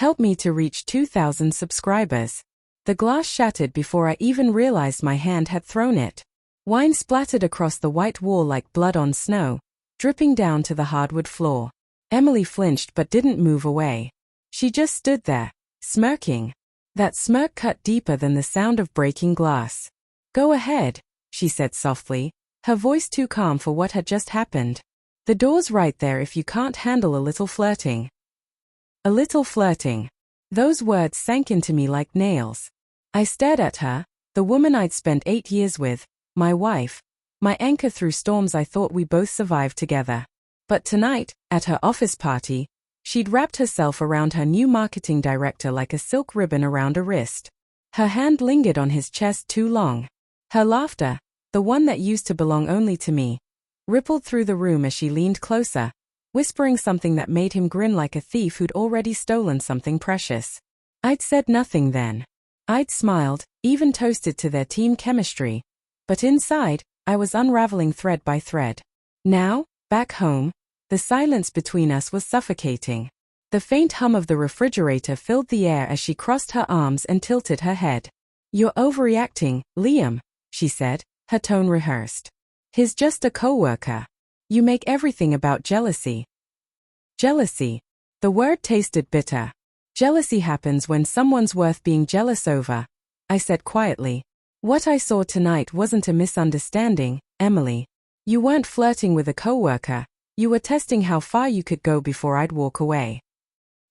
Help me to reach 2,000 subscribers. The glass shattered before I even realized my hand had thrown it. Wine splattered across the white wall like blood on snow, dripping down to the hardwood floor. Emily flinched but didn't move away. She just stood there, smirking. That smirk cut deeper than the sound of breaking glass. "Go ahead," she said softly, her voice too calm for what had just happened. "The door's right there if you can't handle a little flirting." A little flirting. Those words sank into me like nails. I stared at her, the woman I'd spent 8 years with, my wife, my anchor through storms I thought we both survived together. But tonight, at her office party, she'd wrapped herself around her new marketing director like a silk ribbon around a wrist. Her hand lingered on his chest too long. Her laughter, the one that used to belong only to me, rippled through the room as she leaned closer, whispering something that made him grin like a thief who'd already stolen something precious. I'd said nothing then. I'd smiled, even toasted to their team chemistry. But inside, I was unraveling thread by thread. Now, back home, the silence between us was suffocating. The faint hum of the refrigerator filled the air as she crossed her arms and tilted her head. "You're overreacting, Liam," she said, her tone rehearsed. "He's just a coworker. You make everything about jealousy." Jealousy. The word tasted bitter. "Jealousy happens when someone's worth being jealous over," I said quietly. "What I saw tonight wasn't a misunderstanding, Emily. You weren't flirting with a coworker, you were testing how far you could go before I'd walk away."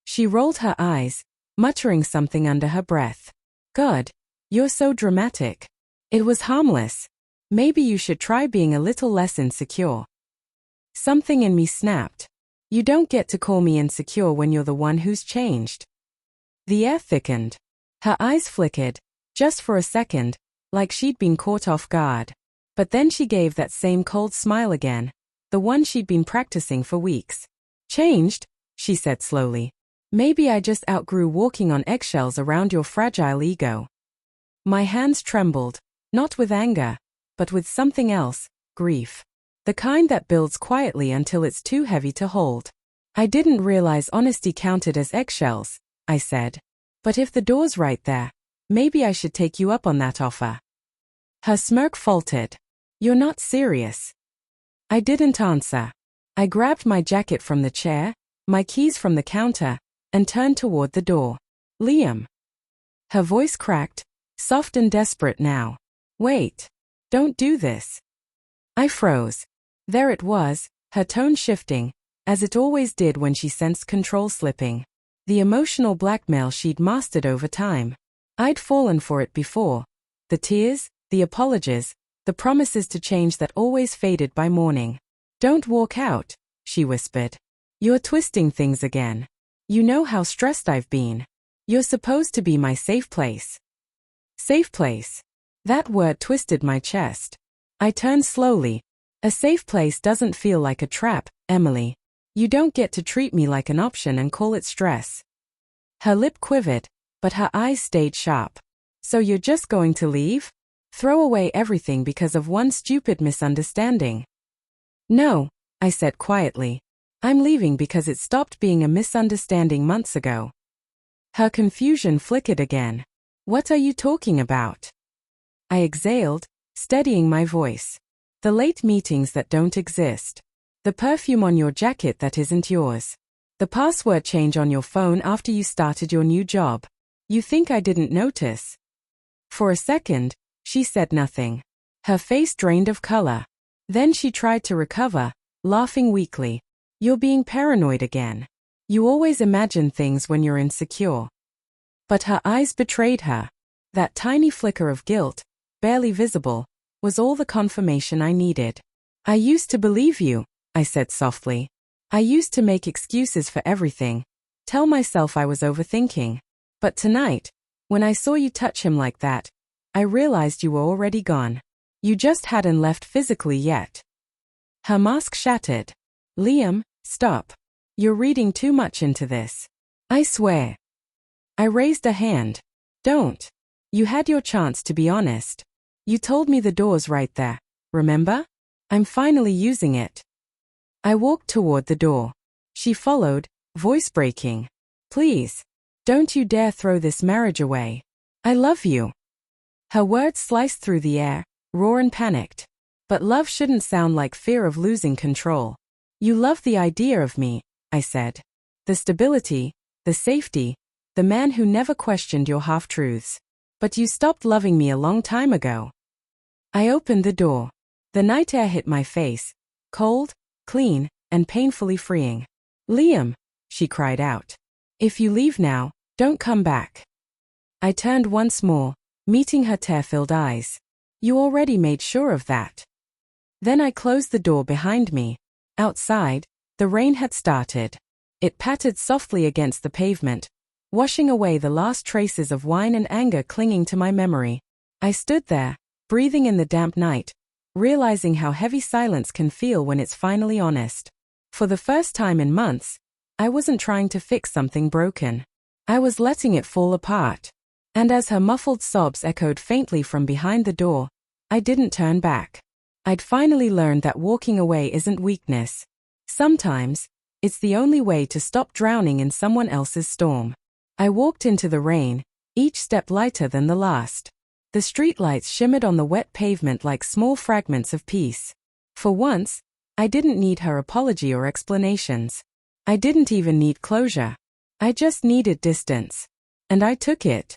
She rolled her eyes, muttering something under her breath. "God, you're so dramatic. It was harmless. Maybe you should try being a little less insecure." Something in me snapped. "You don't get to call me insecure when you're the one who's changed." The air thickened. Her eyes flickered, just for a second, like she'd been caught off guard. But then she gave that same cold smile again, the one she'd been practicing for weeks. "Changed?" she said slowly. "Maybe I just outgrew walking on eggshells around your fragile ego." My hands trembled, not with anger, but with something else, grief. The kind that builds quietly until it's too heavy to hold. "I didn't realize honesty counted as eggshells," I said. "But if the door's right there, maybe I should take you up on that offer." Her smirk faltered. "You're not serious." I didn't answer. I grabbed my jacket from the chair, my keys from the counter, and turned toward the door. "Liam." Her voice cracked, soft and desperate now. "Wait. Don't do this." I froze. There it was, her tone shifting, as it always did when she sensed control slipping. The emotional blackmail she'd mastered over time. I'd fallen for it before. The tears, the apologies, the promises to change that always faded by morning. "Don't walk out," she whispered. "You're twisting things again. You know how stressed I've been. You're supposed to be my safe place." Safe place. That word twisted my chest. I turned slowly. "A safe place doesn't feel like a trap, Emily. You don't get to treat me like an option and call it stress." Her lip quivered, but her eyes stayed sharp. "So you're just going to leave? Throw away everything because of one stupid misunderstanding?" "No," I said quietly. "I'm leaving because it stopped being a misunderstanding months ago." Her confusion flickered again. "What are you talking about?" I exhaled, steadying my voice. "The late meetings that don't exist. The perfume on your jacket that isn't yours. The password change on your phone after you started your new job. You think I didn't notice?" For a second, she said nothing. Her face drained of color. Then she tried to recover, laughing weakly. "You're being paranoid again. You always imagine things when you're insecure." But her eyes betrayed her. That tiny flicker of guilt, barely visible, was all the confirmation I needed. "I used to believe you," I said softly. "I used to make excuses for everything, tell myself I was overthinking. But tonight, when I saw you touch him like that, I realized you were already gone. You just hadn't left physically yet." Her mask shattered. "Liam, stop. You're reading too much into this. I swear." I raised a hand. "Don't. You had your chance to be honest. You told me the door's right there, remember? I'm finally using it." I walked toward the door. She followed, voice breaking. "Please. Don't you dare throw this marriage away. I love you. Her words sliced through the air, raw and panicked. But love shouldn't sound like fear of losing control. You love the idea of me, I said. The stability, the safety, the man who never questioned your half-truths. But you stopped loving me a long time ago. I opened the door. The night air hit my face, cold, clean, and painfully freeing. Liam, she cried out. If you leave now, don't come back. I turned once more, meeting her tear-filled eyes. You already made sure of that. Then I closed the door behind me. Outside, the rain had started. It pattered softly against the pavement, washing away the last traces of wine and anger clinging to my memory. I stood there, breathing in the damp night, realizing how heavy silence can feel when it's finally honest. For the first time in months, I wasn't trying to fix something broken. I was letting it fall apart. And as her muffled sobs echoed faintly from behind the door, I didn't turn back. I'd finally learned that walking away isn't weakness. Sometimes, it's the only way to stop drowning in someone else's storm. I walked into the rain, each step lighter than the last. The streetlights shimmered on the wet pavement like small fragments of peace. For once, I didn't need her apology or explanations. I didn't even need closure. I just needed distance. And I took it.